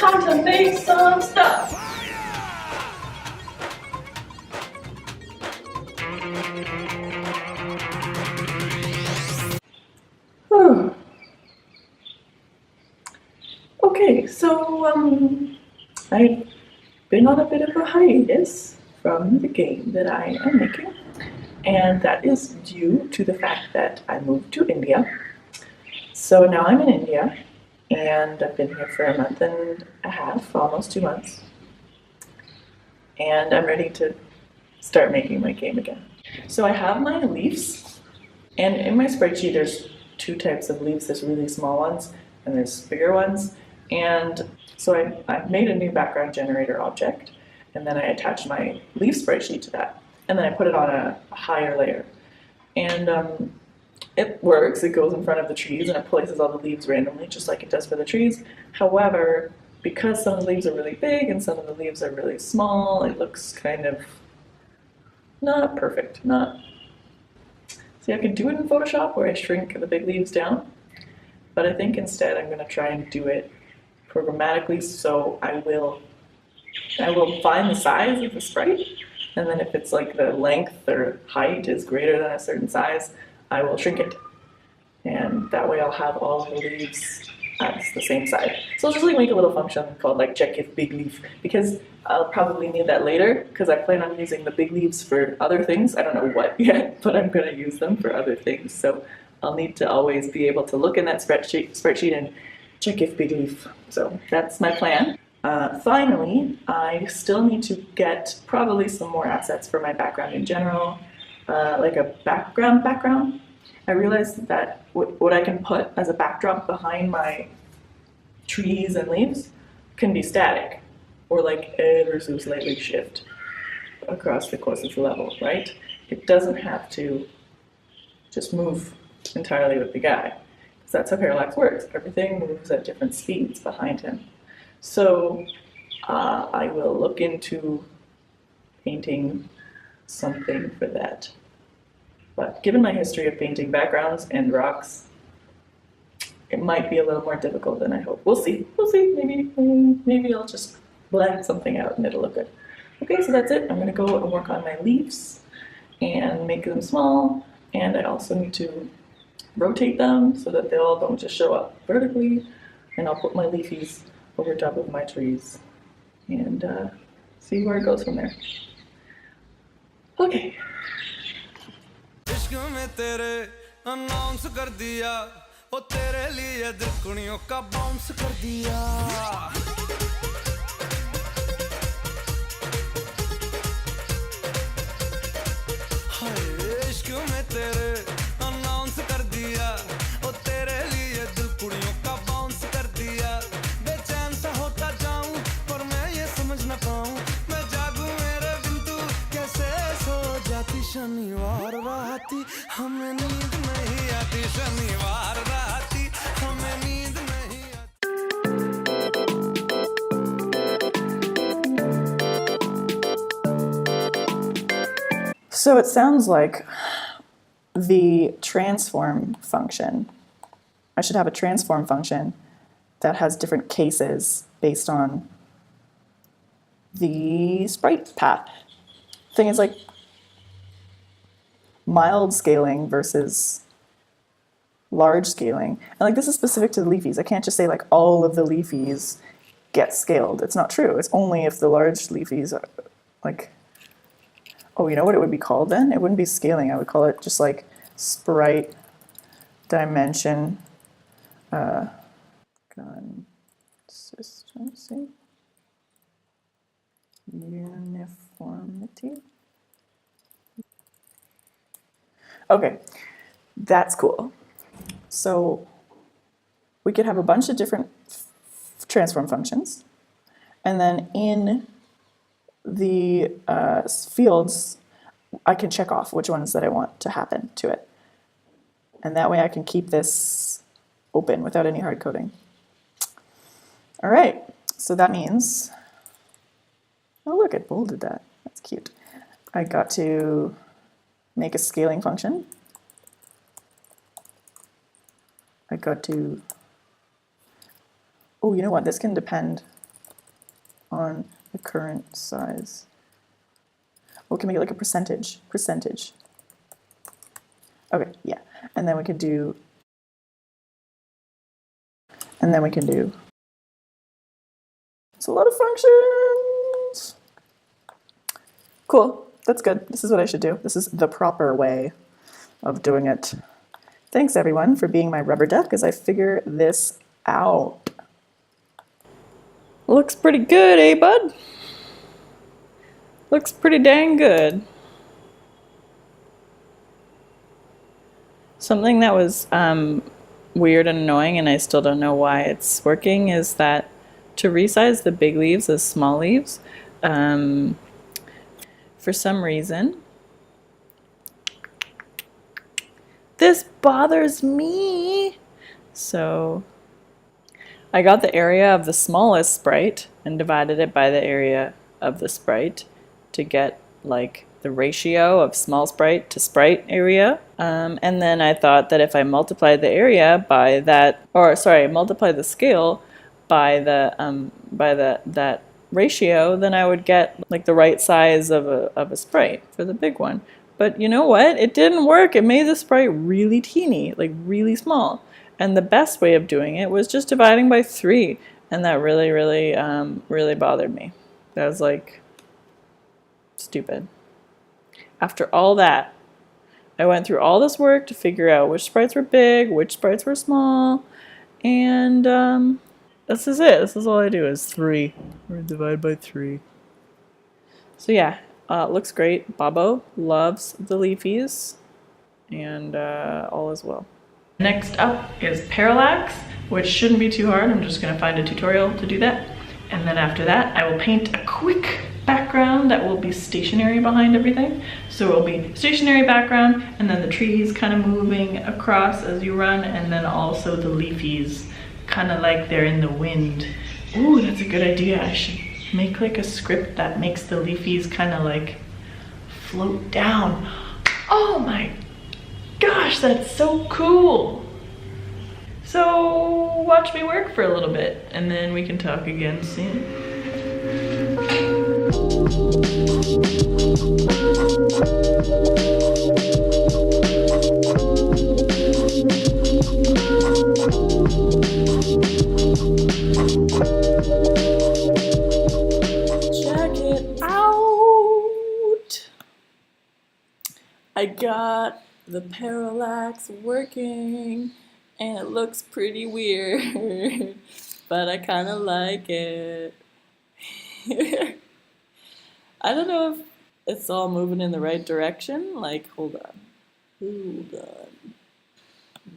Time to make some stuff. Okay, so I've been on a bit of a hiatus from the game that I am making, and that is due to the fact that I moved to India. So now I'm in India, and I've been here for a month and a half, almost 2 months, and I'm ready to start making my game again. So I have my leaves, and in my spreadsheet there's two types of leaves. There's really small ones and there's bigger ones. And so I made a new background generator object, and then I attached my leaf spreadsheet to that, and then I put it on a higher layer. And it works. It goes in front of the trees and it places all the leaves randomly, just like it does for the trees. However, because some of the leaves are really big and some of the leaves are really small, it looks kind of not perfect. See, I could do it in Photoshop where I shrink the big leaves down, but I think instead I'm going to try and do it programmatically. So I will find the size of the sprite, and then if it's like the length or height is greater than a certain size, I will shrink it. And that way I'll have all the leaves at the same size. So I'll just like make a little function called like check if big leaf, because I'll probably need that later, because I plan on using the big leaves for other things. I don't know what yet, but I'm going to use them for other things. So I'll need to always be able to look in that spreadsheet and check if big leaf. So that's my plan. Finally, I still need to get probably some more assets for my background in general, like a background. I realized that what I can put as a backdrop behind my trees and leaves can be static, or like ever so slightly shift across the course of the level, right? It doesn't have to just move entirely with the guy, because that's how parallax works. Everything moves at different speeds behind him. So I will look into painting something for that. But given my history of painting backgrounds and rocks, it might be a little more difficult than I hope. We'll see. Maybe I'll just blend something out and it'll look good. Okay, so that's it. I'm going to go and work on my leaves and make them small. And I also need to rotate them so that they all don't just show up vertically. And I'll put my leafies over top of my trees and see where it goes from there. Okay. इश्क में तेरे announce कर दिया ओ तेरे लिए दिलकुनियों का bounce कर दिया हाय इश्क में तेरे अनाउंस कर दिया ओ तेरे लिए दिलकुनियों का बाउंस कर दिया बेचैन सा होता जाऊं पर मैं ये समझ ना पाऊं मैं जागूं मेरे बिंदु कैसे सो जाती शनिवार राती हमें नींद नहीं आती शनिवार राती हमें नींद नहीं आती. So it sounds like the transform function, I should have a transform function that has different cases based on the sprite path. Thing is like mild scaling versus large scaling. And like this is specific to the leafies. I can't just say like all of the leafies get scaled. It's not true. It's only if the large leafies are like, oh, you know what it would be called then? It wouldn't be scaling. I would call it just like sprite dimension consistency uniformity. Okay, that's cool. So we could have a bunch of different transform functions, and then in the fields, I can check off which ones that I want to happen to it. And that way I can keep this open without any hard coding. All right, so that means, oh look, it bolded that. That's cute. I got to make a scaling function. I got to, oh, you know what, this can depend on the current size. Oh, can we get like a percentage? Okay, yeah. And then we could do, it's a lot of functions. Cool, that's good. This is what I should do. This is the proper way of doing it. Thanks everyone for being my rubber duck as I figure this out. Looks pretty good, eh, bud? Looks pretty dang good. Something that was weird and annoying, and I still don't know why it's working, is that to resize the big leaves as small leaves, for some reason, this bothers me. So I got the area of the smallest sprite and divided it by the area of the sprite to get like the ratio of small sprite to sprite area. And then I thought that if I multiplied the area by that, or sorry, multiply the scale by that ratio, then I would get like the right size of a sprite for the big one. But you know what? It didn't work. It made the sprite really teeny, like really small. And the best way of doing it was just dividing by 3. And that really, really bothered me. That was like stupid. After all that, I went through all this work to figure out which sprites were big, which sprites were small, and this is it. This is all I do is 3. Or divide by 3. So yeah, looks great. Bobbo loves the leafies, and all is well. Next up is parallax, which shouldn't be too hard. I'm just going to find a tutorial to do that. And then after that, I will paint a quick background that will be stationary behind everything. So it will be stationary background, and then the trees kind of moving across as you run, and then also the leafies kind of like they're in the wind. Ooh, that's a good idea. I should make like a script that makes the leafies kind of like float down. Oh my gosh, that's so cool. So watch me work for a little bit, and then we can talk again soon. Check it out. I got the parallax working, and it looks pretty weird, but I kind of like it. I don't know if it's all moving in the right direction. Like, hold on.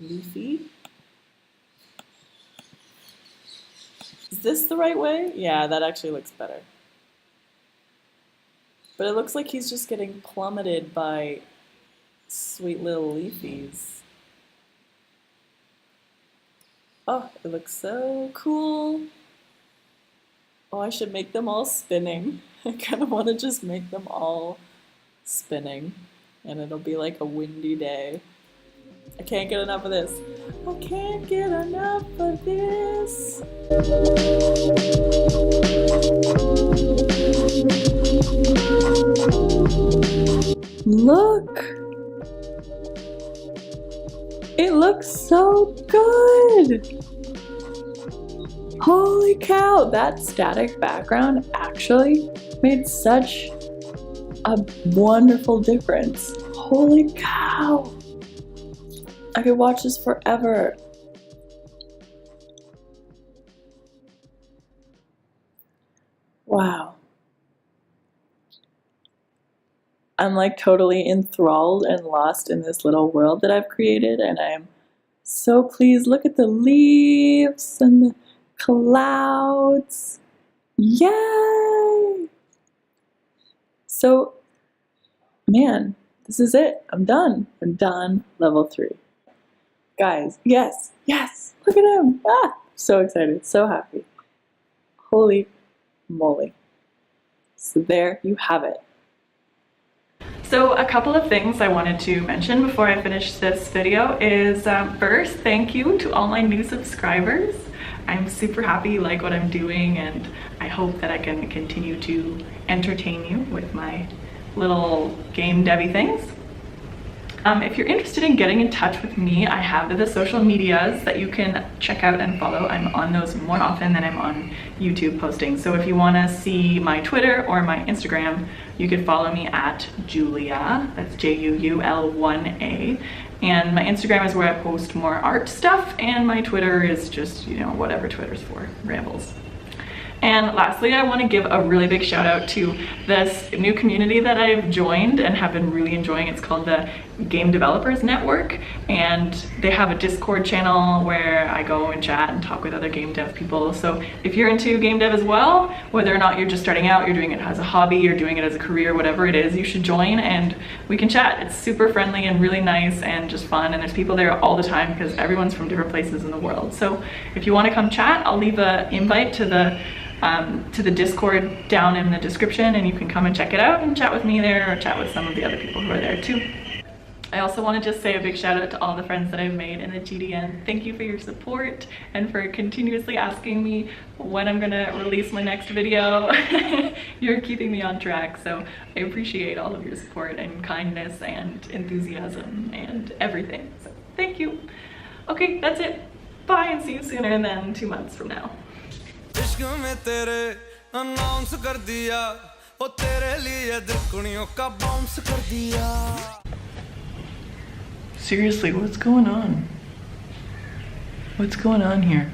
Leafy. Is this the right way? Yeah, that actually looks better. But it looks like he's just getting plummeted by sweet little leafies. Oh, it looks so cool. Oh, I should make them all spinning. I kind of want to just make them all spinning, and it'll be like a windy day. I can't get enough of this. I can't get enough of this. Look! It looks so good! Holy cow, that static background actually made such a wonderful difference. Holy cow! I could watch this forever. Wow. I'm like totally enthralled and lost in this little world that I've created, and I'm so pleased. Look at the leaves and the clouds. Yay! So, man, this is it. I'm done. I'm done level 3. Guys, yes, yes, look at him. Ah, so excited, so happy. Holy moly. So there you have it. So a couple of things I wanted to mention before I finish this video is first, thank you to all my new subscribers. I'm super happy you like what I'm doing, and I hope that I can continue to entertain you with my little game devy things. If you're interested in getting in touch with me, I have the social medias that you can check out and follow. I'm on those more often than I'm on YouTube posting. So if you want to see my Twitter or my Instagram, you could follow me at Julia, that's Juul1A. And my Instagram is where I post more art stuff, and my Twitter is just, you know, whatever Twitter's for, rambles. And lastly, I want to give a really big shout out to this new community that I've joined and have been really enjoying. It's called the Game Developers Network, and they have a Discord channel where I go and chat and talk with other game dev people. So if you're into game dev as well, whether or not you're just starting out, you're doing it as a hobby, you're doing it as a career, whatever it is, you should join and we can chat. It's super friendly and really nice and just fun, and there's people there all the time because everyone's from different places in the world. So if you want to come chat, I'll leave an invite to the Discord down in the description, and you can come and check it out and chat with me there, or chat with some of the other people who are there too. I also want to just say a big shout out to all the friends that I've made in the GDN. Thank you for your support and for continuously asking me when I'm gonna release my next video. You're keeping me on track, so I appreciate all of your support and kindness and enthusiasm and everything. So thank you. Okay, that's it. Bye, and see you sooner than 2 months from now. इश्क में तेरे announce कर दिया ओ तेरे लिए दिल कुड़ियों का bounce कर दिया Seriously, what's going on? What's going on here?